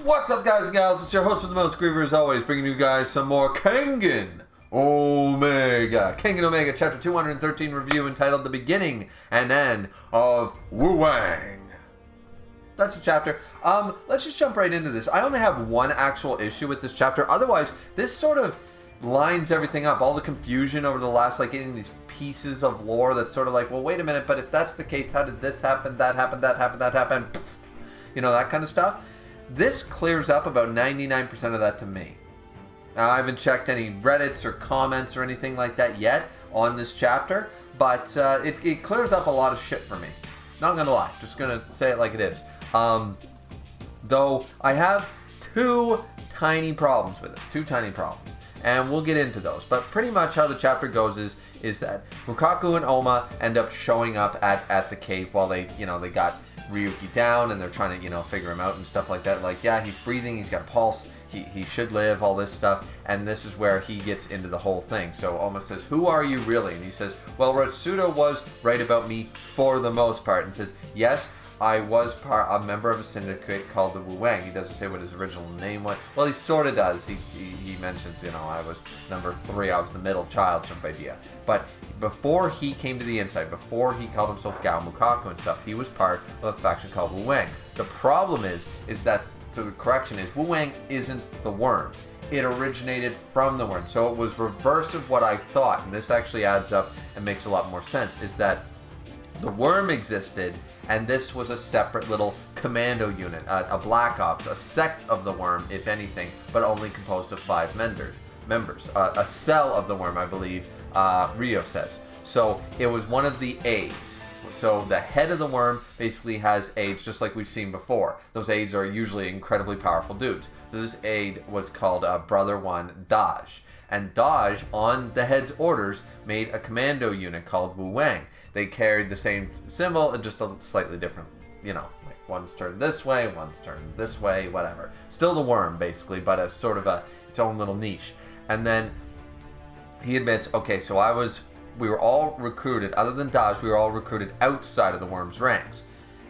What's up, guys and gals? It's your host with the most, Griever, as always, bringing you guys some more Kengan Omega. Kengan Omega, chapter 213 review entitled The Beginning and End of Wuang. That's the chapter. Let's just jump right into this. I only have one actual issue with this chapter. Otherwise, this sort of lines everything up. All the confusion over the last, getting these pieces of lore that's sort of like, well, wait a minute, but if that's the case, how did this happen, that happened, that happened, that happened? You know, that kind of stuff. This clears up about 99% of that to me. Now, I haven't checked any Reddits or comments or anything like that yet on this chapter, but it clears up a lot of shit for me. Not gonna lie, just gonna say it like it is. Though I have two tiny problems with it, and we'll get into those. But pretty much how the chapter goes is that Mukaku and Oma end up showing up at the cave while they got Ryuki down, and they're trying to, figure him out and stuff like that. Like, yeah, he's breathing, he's got a pulse, he should live, all this stuff. And this is where he gets into the whole thing. So Oma says, who are you really? And he says, well, Ratsuda was right about me for the most part. And says, yes, I was a member of a syndicate called the Wuang. He doesn't say what his original name was. Well, he sort of does. He mentions, I was number 3. I was the middle child, sort of idea. But before he came to the inside, before he called himself Gao Mukaku and stuff, he was part of a faction called Wuang. The problem is that, so the correction is, Wuang isn't the worm. It originated from the worm. So it was reverse of what I thought. And this actually adds up and makes a lot more sense, is that the worm existed, and this was a separate little commando unit, a black ops, a sect of the worm, if anything, but only composed of 5 members. A cell of the worm, I believe, Rio says. So it was one of the aides. So the head of the worm basically has aides, just like we've seen before. Those aides are usually incredibly powerful dudes. So this aide was called Brother One Daj. And Daj, on the head's orders, made a commando unit called Wuang. They carried the same symbol and just a slightly different, one's turned this way, one's turned this way, whatever. Still the worm, basically, but as sort of its own little niche. And then he admits, okay, so we were all recruited, other than Daj, we were all recruited outside of the worm's ranks.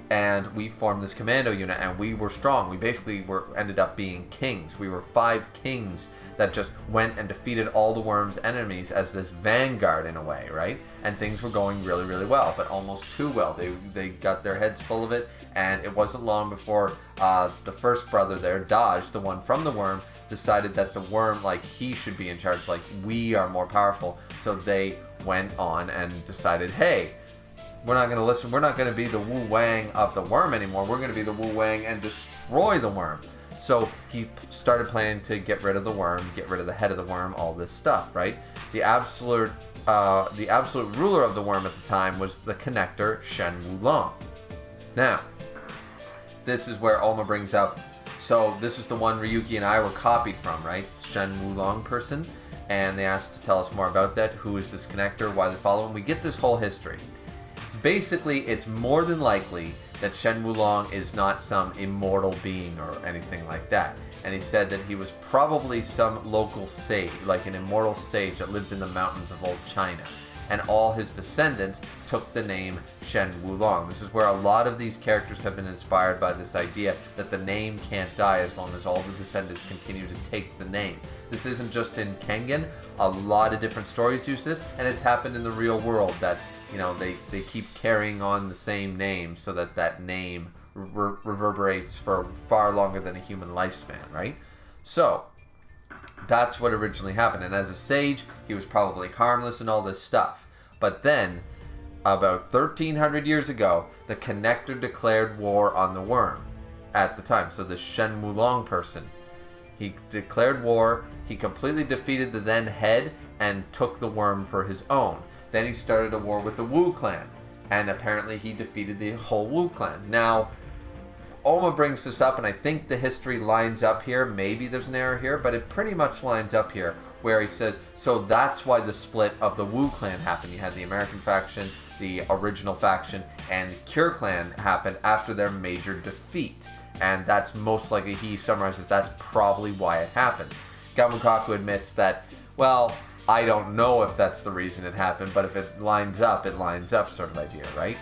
And we formed this commando unit, and we were strong. We basically ended up being kings. We were 5 kings that just went and defeated all the worm's enemies as this vanguard in a way, right? And things were going really, really well, but almost too well. They got their heads full of it, and it wasn't long before the first brother there, Daj, the one from the worm, decided that the worm, he should be in charge, we are more powerful. So they went on and decided, hey, we're not going to listen. We're not going to be the Wuang of the worm anymore. We're going to be the Wuang and destroy the worm. So he started planning to get rid of the worm, get rid of the head of the worm, all this stuff, right? The absolute ruler of the worm at the time was the connector Shen Wulong. Now, this is where Oma brings up, so this is the one Ryuki and I were copied from, right? Shen Wulong person. And they asked to tell us more about that. Who is this connector? Why they follow him? We get this whole history. Basically, it's more than likely that Shen Wulong is not some immortal being or anything like that. And he said that he was probably some local sage, like an immortal sage that lived in the mountains of old China. And all his descendants took the name Shen Wulong. This is where a lot of these characters have been inspired by this idea that the name can't die as long as all the descendants continue to take the name. This isn't just in Kengan. A lot of different stories use this, and it's happened in the real world that they keep carrying on the same name so that name reverberates for far longer than a human lifespan, right? So that's what originally happened. And as a sage, he was probably harmless and all this stuff. But then, about 1,300 years ago, the connector declared war on the worm at the time. So the Shen Wulong person, he declared war. He completely defeated the then head and took the worm for his own. Then he started a war with the Wu clan, and apparently he defeated the whole Wu clan. Now, Oma brings this up, and I think the history lines up here. Maybe there's an error here, but it pretty much lines up here, where he says, so that's why the split of the Wu clan happened. You had the American faction, the original faction, and the Cure clan happened after their major defeat. And that's most likely, he summarizes, that's probably why it happened. Gao Mukaku admits that, well, I don't know if that's the reason it happened, but if it lines up sort of idea, right?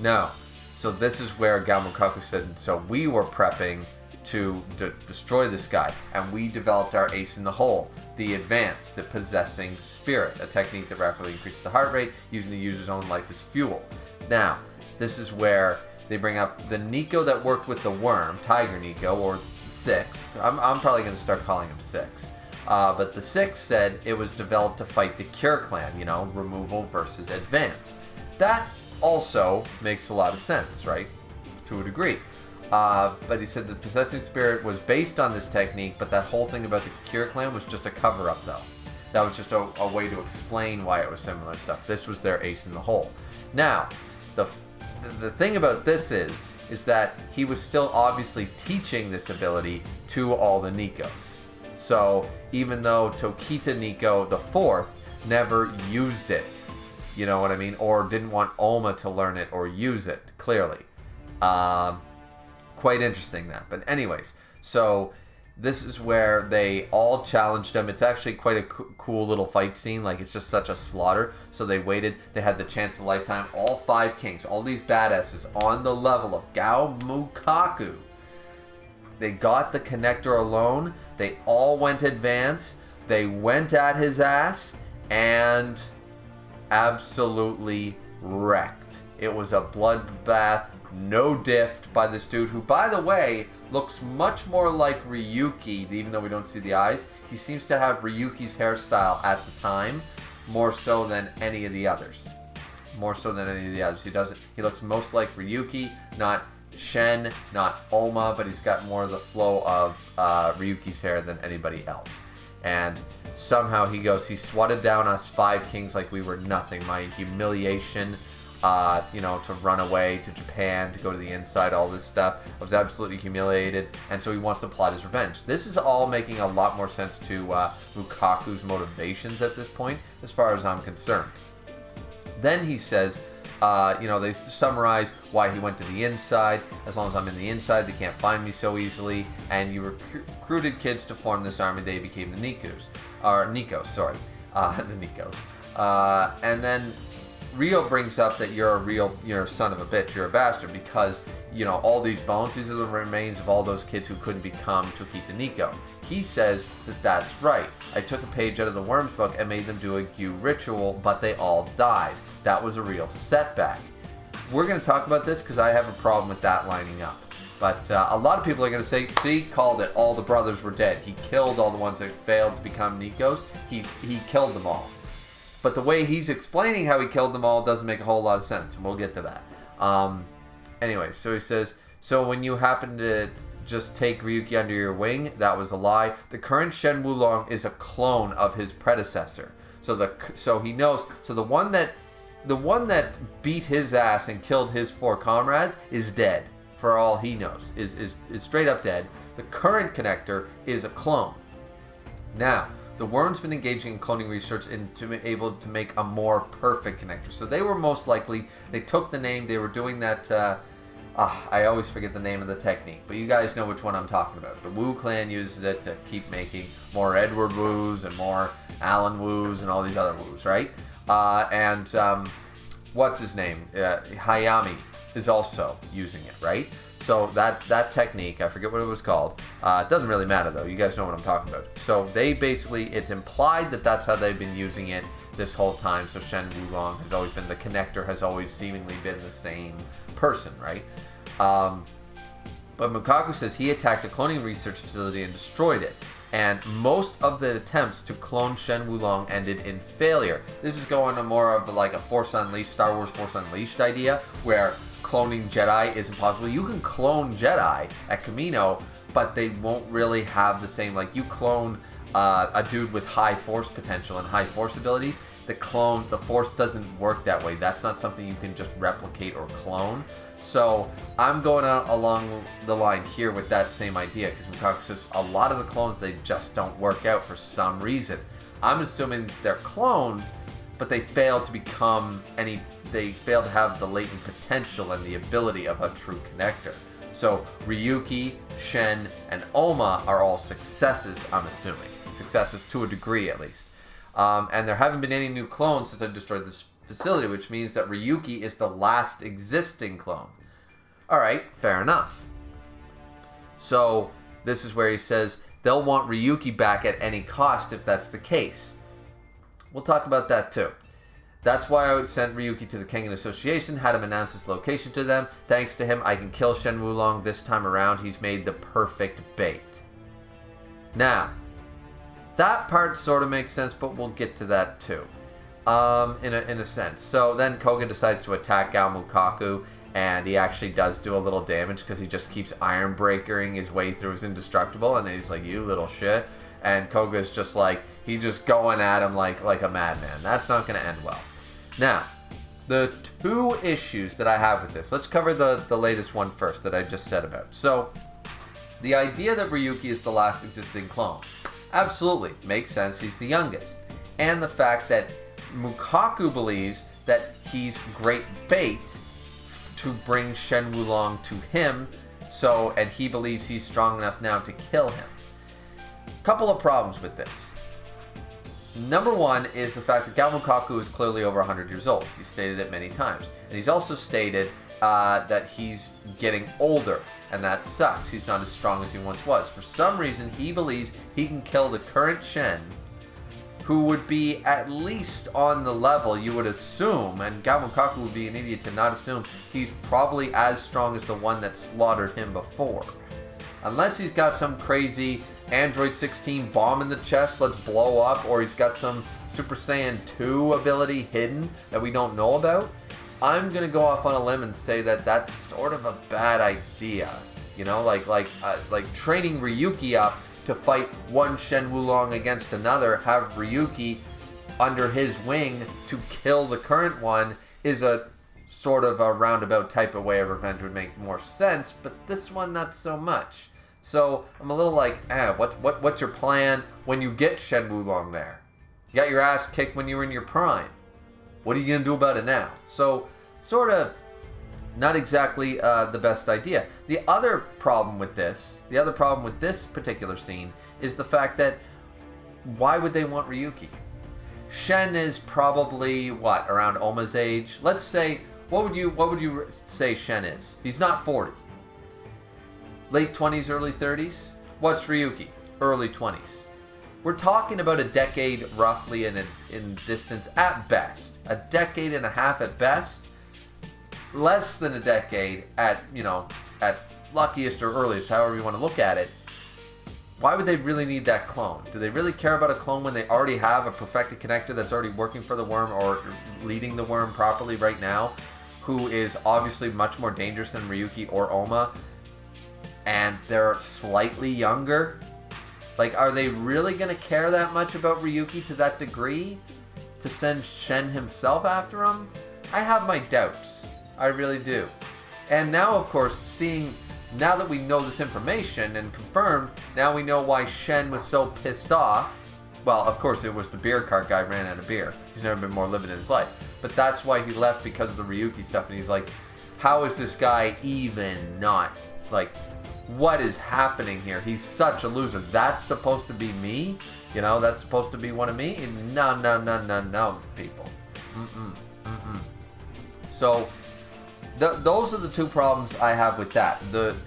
No. So this is where Gao Mukaku said, so we were prepping to destroy this guy. And we developed our ace in the hole, the advance, the possessing spirit, a technique that rapidly increases the heart rate, using the user's own life as fuel. Now, this is where they bring up the Nico that worked with the worm, Tiger Nico, or Sixth. I'm probably going to start calling him Six. But the Sixth said it was developed to fight the Cure Clan, you know, removal versus advance. That also makes a lot of sense, right? To a degree. But he said the possessing spirit was based on this technique, but that whole thing about the Cure Clan was just a cover-up, though. That was just a way to explain why it was similar stuff. This was their ace in the hole. Now, the thing about this is that he was still obviously teaching this ability to all the Nikos. So even though Tokita Nico the fourth never used it, you know what I mean, or didn't want Oma to learn it or use it, clearly. Quite interesting that. But anyways, so this is where they all challenged him. It's actually quite a cool little fight scene. Like, it's just such a slaughter. So they waited. They had the chance of a lifetime. All 5 kings, all these badasses on the level of Gao Mukaku. They got the connector alone. They all went advance. They went at his ass and absolutely wrecked. It was a bloodbath. No diff by this dude, who, by the way, looks much more like Ryuki, even though we don't see the eyes. He seems to have Ryuki's hairstyle at the time, more so than any of the others. More so than any of the others. He looks most like Ryuki, not Shen, not Oma, but he's got more of the flow of Ryuki's hair than anybody else. And somehow he swatted down us 5 kings like we were nothing. My humiliation, to run away to Japan, to go to the inside, all this stuff. I was absolutely humiliated, and so he wants to plot his revenge. This is all making a lot more sense to Mukaku's motivations at this point, as far as I'm concerned. Then he says, they summarize why he went to the inside. As long as I'm in the inside, they can't find me so easily. And you recruited kids to form this army. They became the Nikos. The Nikos. And then Rio brings up that you're a son of a bitch, you're a bastard, because, all these bones, these are the remains of all those kids who couldn't become Tokita Nico. He says that that's right. I took a page out of the Worm's book and made them do a Gyu ritual, but they all died. That was a real setback. We're going to talk about this because I have a problem with that lining up. But a lot of people are going to say, see, called it, all the brothers were dead. He killed all the ones that failed to become Nikos. He killed them all. But the way he's explaining how he killed them all doesn't make a whole lot of sense, and we'll get to that. Anyway, so he says, so when you happen to just take Ryuki under your wing, that was a lie. The current Shen Wulong is a clone of his predecessor. So he knows. So the one that beat his ass and killed his 4 comrades is dead. For all he knows, is straight up dead. The current connector is a clone. Now, the Worm's been engaging in cloning research to be able to make a more perfect connector. So they were most likely, they took the name, they were doing that, I always forget the name of the technique, but you guys know which one I'm talking about. The Wu clan uses it to keep making more Edward Wus and more Alan Wus and all these other Wus, right? What's his name? Hayami is also using it, right? So that technique, I forget what it was called. It doesn't really matter, though. You guys know what I'm talking about. So they basically, it's implied that that's how they've been using it this whole time. So Shen Wulong has always been, the connector has always seemingly been the same person, right? But Mukaku says he attacked a cloning research facility and destroyed it. And most of the attempts to clone Shen Wulong ended in failure. This is going to more of like a Force Unleashed, Star Wars Force Unleashed idea, where cloning Jedi is impossible. You can clone Jedi at Kamino, but they won't really have the same, like you clone a dude with high Force potential and high Force abilities. The Force doesn't work that way. That's not something you can just replicate or clone. So I'm going along the line here with that same idea, because Mukaku says a lot of the clones, they just don't work out for some reason. I'm assuming they're cloned, but they fail to become they fail to have the latent potential and the ability of a true connector. So Ryuki, Shen, and Oma are all successes, I'm assuming. Successes to a degree, at least. And there haven't been any new clones since I destroyed this facility, which means that Ryuki is the last existing clone. Alright, fair enough. So this is where he says they'll want Ryuki back at any cost if that's the case. We'll talk about that too. That's why I sent Ryuki to the Kengan Association, had him announce his location to them. Thanks to him, I can kill Shen Wulong this time around. He's made the perfect bait. Now, that part sort of makes sense, but we'll get to that too. In a sense. So then Koga decides to attack Gao Mukaku, and he actually does do a little damage because he just keeps iron breakering his way through his indestructible, and he's like, you little shit. And Koga's just like, he's just going at him like a madman. That's not going to end well. Now, the two issues that I have with this, let's cover the latest one first that I just said about. So, the idea that Ryuki is the last existing clone, absolutely, makes sense, he's the youngest. And the fact that Mukaku believes that he's great bait to bring Shen Wulong to him, and he believes he's strong enough now to kill him. Couple of problems with this. Number one is the fact that Gao Mukaku is clearly over 100 years old. He's stated it many times. And he's also stated that he's getting older, and that sucks. He's not as strong as he once was. For some reason, he believes he can kill the current Shen, who would be at least on the level you would assume, and Gao Mukaku would be an idiot to not assume he's probably as strong as the one that slaughtered him before. Unless he's got some crazy Android 16 bomb in the chest, let's blow up, or he's got some Super Saiyan 2 ability hidden that we don't know about. I'm gonna go off on a limb and say that that's sort of a bad idea. You know, like training Ryuki up to fight one Shen Wulong against another, have Ryuki under his wing to kill the current one is a sort of a roundabout type of way of revenge would make more sense, but this one not so much. So I'm a little like, what's your plan when you get Shen Wulong there? You got your ass kicked when you were in your prime. What are you gonna do about it now? So sort of not exactly the best idea. The other problem with this particular scene is the fact that why would they want Ryuki? Shen is probably around Oma's age. Let's say what would you say Shen is? He's not 40. Late 20s, early 30s. What's Ryuki? Early 20s. We're talking about a decade roughly in distance at best. A decade and a half at best. Less than a decade at luckiest or earliest, however you want to look at it. Why would they really need that clone? Do they really care about a clone when they already have a perfected connector that's already working for the worm or leading the worm properly right now, who is obviously much more dangerous than Ryuki or Oma, and they're slightly younger? Like, are they really going to care that much about Ryuki to that degree to send Shen himself after him? I have my doubts. I really do. And now, of course, now that we know this information and confirmed, now we know why Shen was so pissed off. Well, of course, it was the beer cart guy ran out of beer. He's never been more livid in his life. But that's why he left, because of the Ryuki stuff. And he's like, how is this guy even not, what is happening here? He's such a loser. That's supposed to be me? That's supposed to be one of me? No, people. So, those are the two problems I have with that.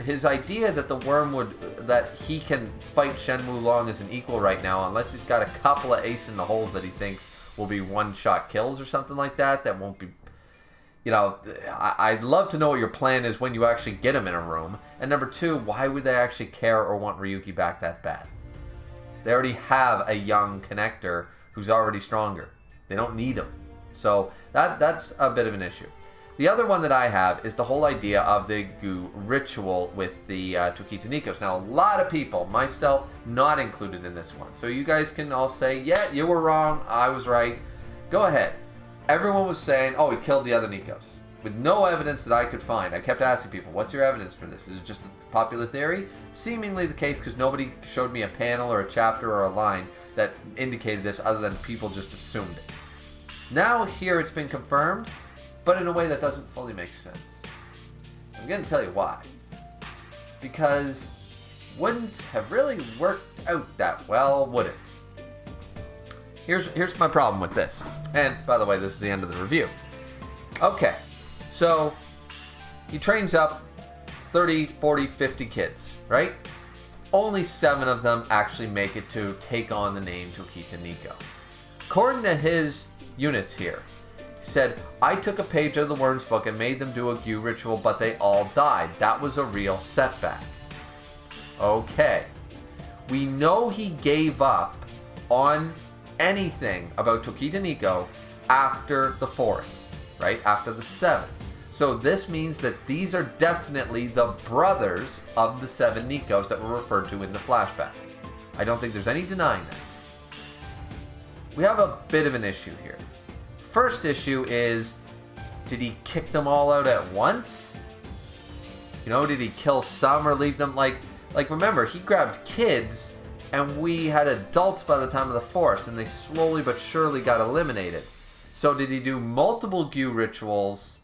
His idea that the worm that he can fight Shen Wulong as an equal right now, unless he's got a couple of ace in the holes that he thinks will be one-shot kills or something like that won't be... I'd love to know what your plan is when you actually get him in a room. And number two, why would they actually care or want Ryuki back that bad? They already have a young connector who's already stronger. They don't need him. So that's a bit of an issue. The other one that I have is the whole idea of the goo ritual with the Tokita Nikos. Now, a lot of people, myself not included in this one. So you guys can all say, yeah, you were wrong, I was right. Go ahead. Everyone was saying, oh, he killed the other Nikos. With no evidence that I could find. I kept asking people, what's your evidence for this? Is it just a popular theory? Seemingly the case, because nobody showed me a panel or a chapter or a line that indicated this other than people just assumed it. Now here it's been confirmed, but in a way that doesn't fully make sense. I'm going to tell you why. Because wouldn't have really worked out that well, would it? Here's my problem with this. And, by the way, this is the end of the review. Okay, so he trains up 30, 40, 50 kids, right? only 7 of them actually make it to take on the name Tokita Nico. According to his units here, he said, I took a page out of the Worm's book and made them do a Gyu ritual, but they all died. That was a real setback. Okay. We know he gave up on anything about Tokita Nico after the forest, right? After the 7. So this means that these are definitely the brothers of the 7 Nikos that were referred to in the flashback. I don't think there's any denying that. We have a bit of an issue here. First issue is, did he kick them all out at once? You know, did he kill some or leave them like remember, he grabbed kids and we had adults by the time of the forest and they slowly but surely got eliminated. So did he do multiple Gyu rituals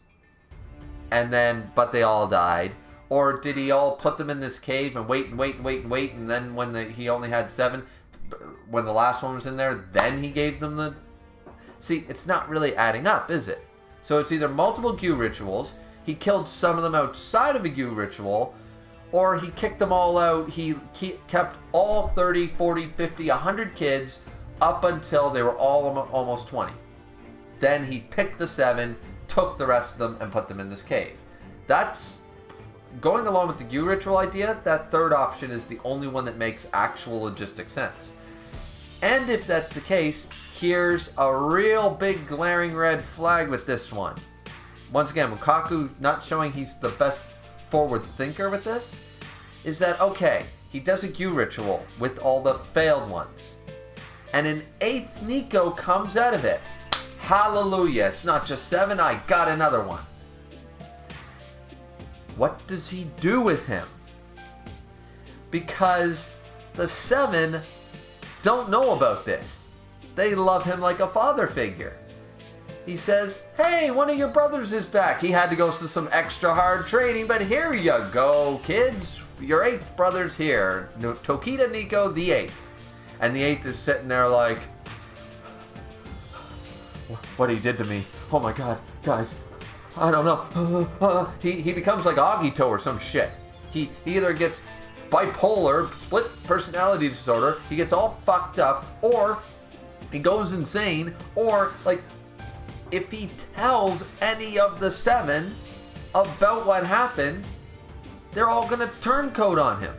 and then, but they all died? Or did he all put them in this cave and wait and then when he only had 7, when the last one was in there, then he gave them the... See, it's not really adding up, is it? So it's either multiple Gyu rituals, he killed some of them outside of a Gyu ritual, or he kicked them all out, he kept all 30, 40, 50, 100 kids up until they were all almost 20. Then he picked the 7, took the rest of them, and put them in this cave. That's... Going along with the Gyu ritual idea, that third option is the only one that makes actual logistic sense. And if that's the case, here's a real big glaring red flag with this one. Once again, Mukaku not showing he's the best forward thinker with this, is that, okay, he does a Gyu ritual with all the failed ones. And an 8th Nico comes out of it. Hallelujah, it's not just 7, I got another one. What does he do with him? Because the 7 don't know about this. They love him like a father figure. He says, hey, one of your brothers is back. He had to go through some extra hard training, but here you go, kids. Your 8th brother's here. Tokita Nico, the 8th. And the 8th is sitting there like, what he did to me. Oh my god, guys. I don't know. He becomes like Agito or some shit. He either gets bipolar, split personality disorder, he gets all fucked up, or he goes insane, or like if he tells any of the 7 about what happened, they're all gonna turncoat on him.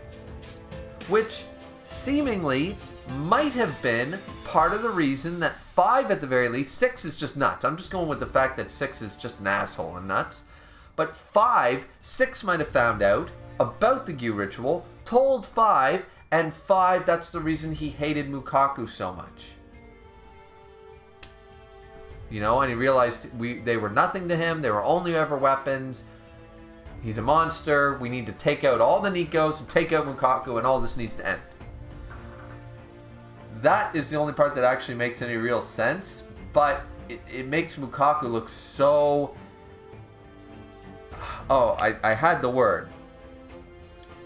Which seemingly might have been part of the reason that 5 at the very least, 6 is just nuts. I'm just going with the fact that 6 is just an asshole and nuts. But 6 might have found out about the Gyu ritual, told 5, and 5, that's the reason he hated Mukaku so much. You know, and he realized they were nothing to him, they were only ever weapons. He's a monster, we need to take out all the Nikos and take out Mukaku, and all this needs to end. That is the only part that actually makes any real sense, but it makes Mukaku look so... Oh, I had the word.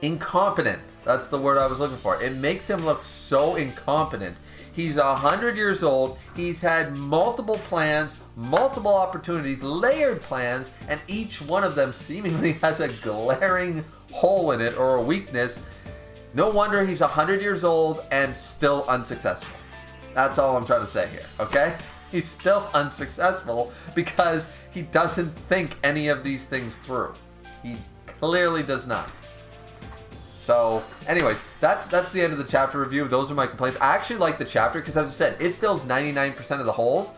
Incompetent. That's the word I was looking for. It makes him look so incompetent. He's 100 years old. He's had multiple plans, multiple opportunities, layered plans, and each one of them seemingly has a glaring hole in it or a weakness. No wonder he's 100 years old and still unsuccessful. That's all I'm trying to say here, okay? He's still unsuccessful because he doesn't think any of these things through. He clearly does not. So, anyways, that's the end of the chapter review. Those are my complaints. I actually like the chapter because, as I said, it fills 99% of the holes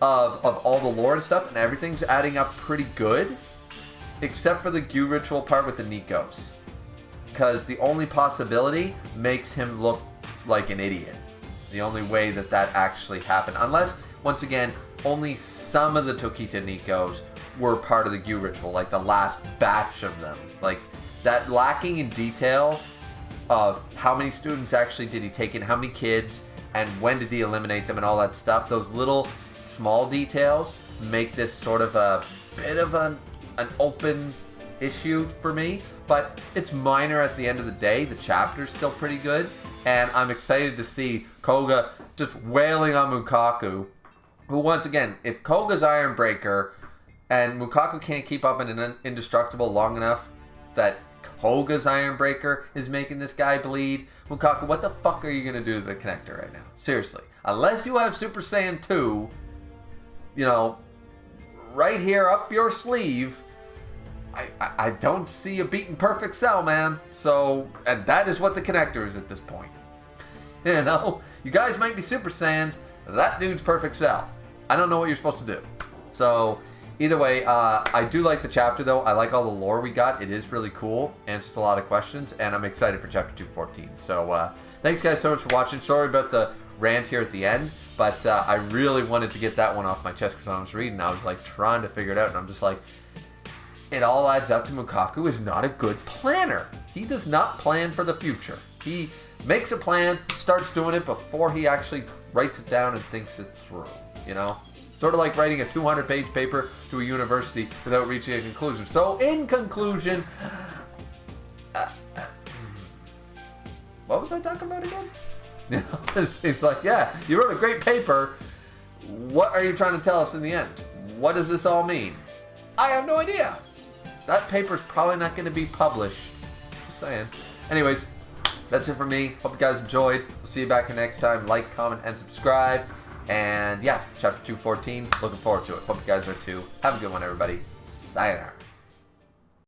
of all the lore and stuff, and everything's adding up pretty good, except for the Gyu ritual part with the Nikos. Because the only possibility makes him look like an idiot. The only way that actually happened. Unless, once again, only some of the Tokita Nikos were part of the Gyu ritual. Like the last batch of them. Like, that lacking in detail of how many students actually did he take in, how many kids, and when did he eliminate them and all that stuff. Those little small details make this sort of a bit of an open issue for me. But it's minor at the end of the day. The chapter's still pretty good. And I'm excited to see Koga just wailing on Mukaku. Who, once again, if Koga's Iron Breaker and Mukaku can't keep up in an indestructible long enough that Koga's Ironbreaker is making this guy bleed. Mukaku, what the fuck are you going to do to the connector right now? Seriously. Unless you have Super Saiyan 2, you know, right here up your sleeve, I don't see a beaten Perfect Cell, man. So, and that is what the connector is at this point. You know, you guys might be Super Saiyans, that dude's Perfect Cell. I don't know what you're supposed to do. So, either way, I do like the chapter, though. I like all the lore we got. It is really cool. Answers a lot of questions. And I'm excited for Chapter 214. So, thanks, guys, so much for watching. Sorry about the rant here at the end. But I really wanted to get that one off my chest because I was reading. I was, like, trying to figure it out. And I'm just like, it all adds up to Mukaku is not a good planner. He does not plan for the future. He makes a plan, starts doing it before he actually writes it down and thinks it through. You know? Sort of like writing a 200-page paper to a university without reaching a conclusion. So, in conclusion, what was I talking about again? You know, it seems like, yeah, you wrote a great paper. What are you trying to tell us in the end? What does this all mean? I have no idea. That paper's probably not going to be published. Just saying. Anyways, that's it for me. Hope you guys enjoyed. We'll see you back here next time. Like, comment, and subscribe. And yeah, Chapter 214. Looking forward to it. Hope you guys are too. Have a good one, everybody. Sayonara.